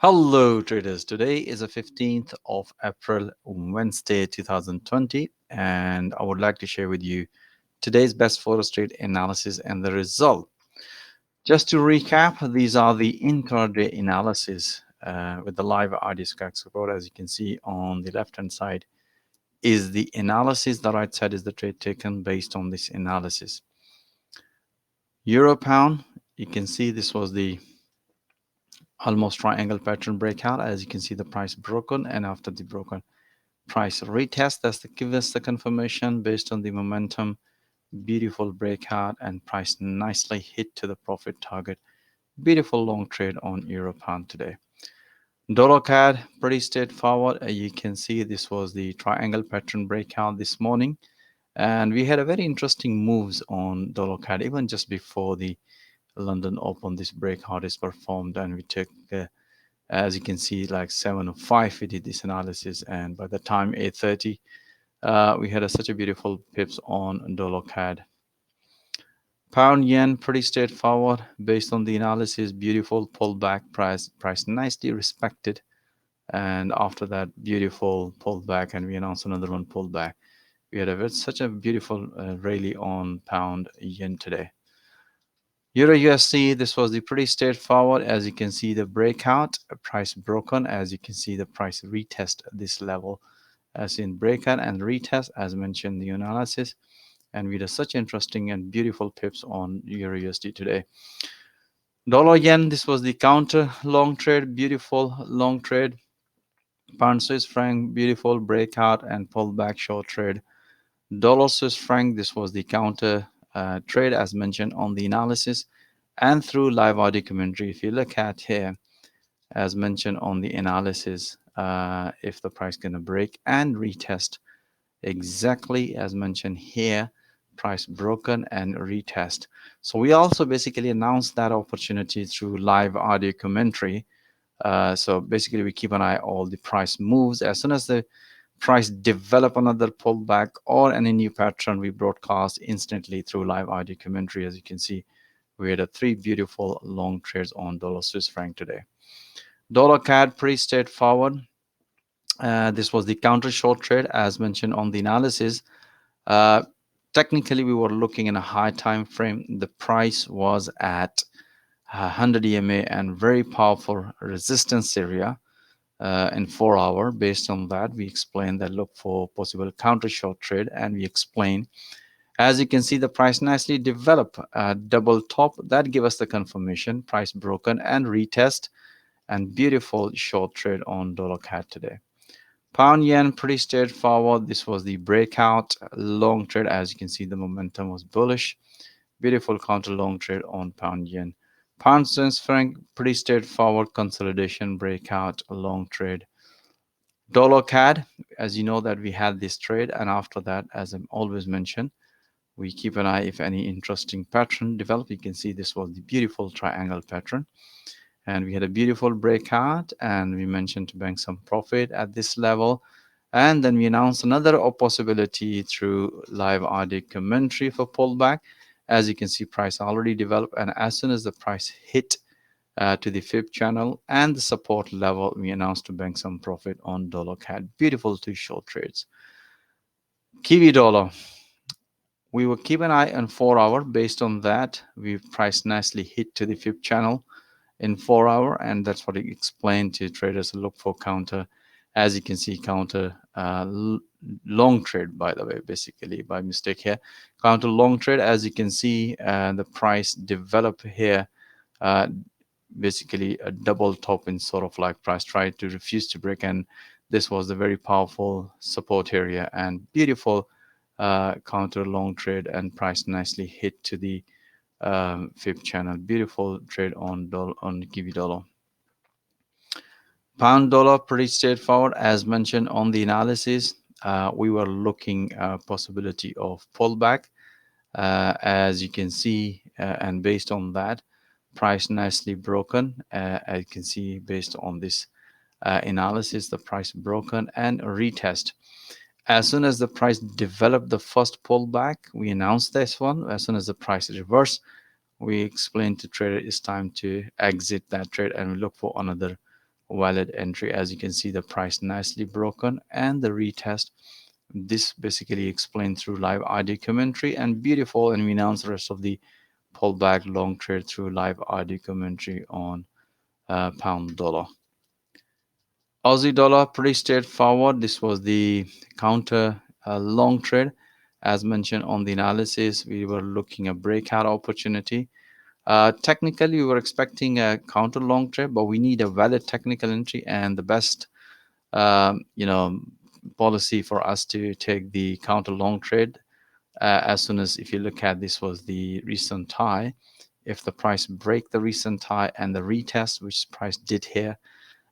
Hello traders, today is the 15th of April, Wednesday 2020, and I would like to share with you today's best Forex Trade analysis and the result. Just to recap, these are the intraday analysis with the live RD Skag support. As you can see on the left hand side is the analysis, the right side is the trade taken based on this analysis. Euro pound, you can see this was the almost triangle pattern breakout. As you can see, the price broken, and after the broken price retest, that's the give us the confirmation based on the momentum. Beautiful breakout, and price nicely hit to the profit target. Beautiful long trade on euro pound today. Dollar CAD, pretty straightforward. You can see this was the triangle pattern breakout this morning, and we had a very interesting moves on dollar CAD even just before the London Open. This breakout is performed, and we took as you can see, like 7:05 we did this analysis, and by the time 8:30 we had such a beautiful pips on dollar CAD. Pound yen, pretty straightforward based on the analysis. Beautiful pullback, price nicely respected, and after that beautiful pullback, and we announced another one pullback. We had such a beautiful rally on pound yen today. Euro USD, this was the pretty straightforward. As you can see, the breakout price broken. As you can see, the price retest this level as in breakout and retest as mentioned the analysis. And we had such interesting and beautiful pips on Euro USD today. Dollar yen, this was the counter long trade, beautiful long trade. Pound Swiss franc, beautiful breakout and pullback short trade. Dollar Swiss franc, this was the counter trade as mentioned on the analysis and through live audio commentary. If you look at here, as mentioned on the analysis, if the price gonna break and retest exactly as mentioned here, price broken and retest. So we also basically announced that opportunity through live audio commentary. So basically we keep an eye all the price moves. As soon as the price develop another pullback or any new pattern, we broadcast instantly through live audio commentary. As you can see, we had three beautiful long trades on dollar Swiss franc today. Dollar CAD, pretty straightforward. This was the counter short trade as mentioned on the analysis. Uh, Technically, we were looking in a high time frame. The price was at 100 EMA and very powerful resistance area in 4 hour. Based on that, we explained that look for possible counter short trade, and we explain. As you can see, the price nicely develop double top. That give us the confirmation. Price broken and retest, and beautiful short trade on dollar CAD today. Pound yen, pretty straightforward. This was the breakout long trade. As you can see, the momentum was bullish. Beautiful counter long trade on pound yen. Pound Swiss franc, pretty straightforward consolidation breakout long trade. Dollar CAD, as you know that we had this trade, and after that, as I'm always mentioned, we keep an eye if any interesting pattern develop. You can see this was the beautiful triangle pattern, and we had a beautiful breakout, and we mentioned to bank some profit at this level. And then we announced another possibility through live audio commentary for pullback. As you can see, price already developed, and as soon as the price hit to the fib channel and the support level, we announced to bank some profit on dollar CAD. Beautiful two short trades. Kiwi dollar, we will keep an eye on 4 hour. Based on that, we priced nicely hit to the fib channel in 4 hour, and that's what I explained to traders. Look for counter. As you can see, counter long trade, by the way, basically by mistake here, counter long trade. As you can see, the price develop here, basically a double top in sort of like price tried to refuse to break, and this was the very powerful support area and beautiful counter long trade, and price nicely hit to the fib channel. Beautiful trade on Kiwi dollar. Pound dollar, pretty straightforward as mentioned on the analysis. We were looking possibility of pullback, as you can see, and based on that, price nicely broken. As you can see, based on this analysis, the price broken and retest. As soon as the price developed the first pullback, we announced this one. As soon as the price reversed, we explained to trader it's time to exit that trade and we look for another valid entry. As you can see, the price nicely broken and the retest. This basically explained through live ID commentary and beautiful. And we announced the rest of the pullback long trade through live ID commentary on pound dollar. Aussie dollar, pretty straightforward. This was the counter long trade. As mentioned on the analysis, we were looking at breakout opportunity. Technically, we were expecting a counter long trade, but we need a valid technical entry, and the best policy for us to take the counter long trade as soon as, if you look at, this was the recent high. If the price break the recent high and the retest, which price did here,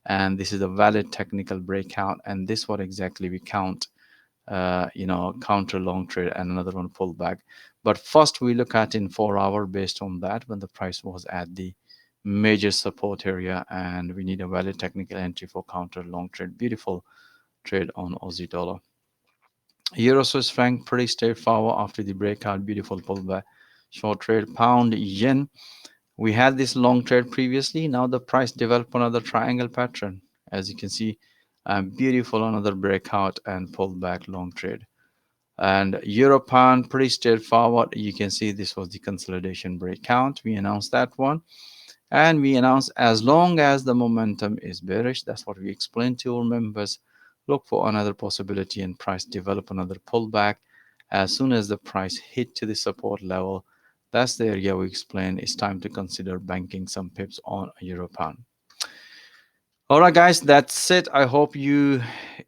and this is a valid technical breakout, and this what exactly we count counter long trade and another one pullback. But first we look at in 4 hour based on that when the price was at the major support area, and we need a valid technical entry for counter long trade. Beautiful trade on Aussie dollar. Euro Swiss franc, pretty straightforward after the breakout, beautiful pullback. Short trade. Pound yen, we had this long trade previously. Now the price developed another triangle pattern. As you can see, beautiful another breakout and pullback long trade. And Euro pound, pretty straightforward. You can see this was the consolidation breakout. We announced that one. And we announced as long as the momentum is bearish, that's what we explained to our members. Look for another possibility and price develop another pullback. As soon as the price hit to the support level, that's the area we explained it's time to consider banking some pips on Euro pound. All right, guys, that's it. I hope you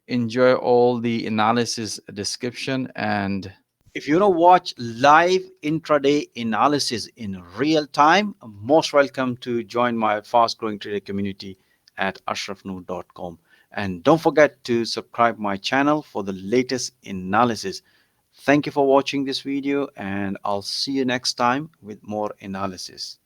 enjoy all the analysis description. And if you want to watch live intraday analysis in real time, most welcome to join my fast growing trader community at ashrafnoor.com. And don't forget to subscribe my channel for the latest analysis. Thank you for watching this video, and I'll see you next time with more analysis.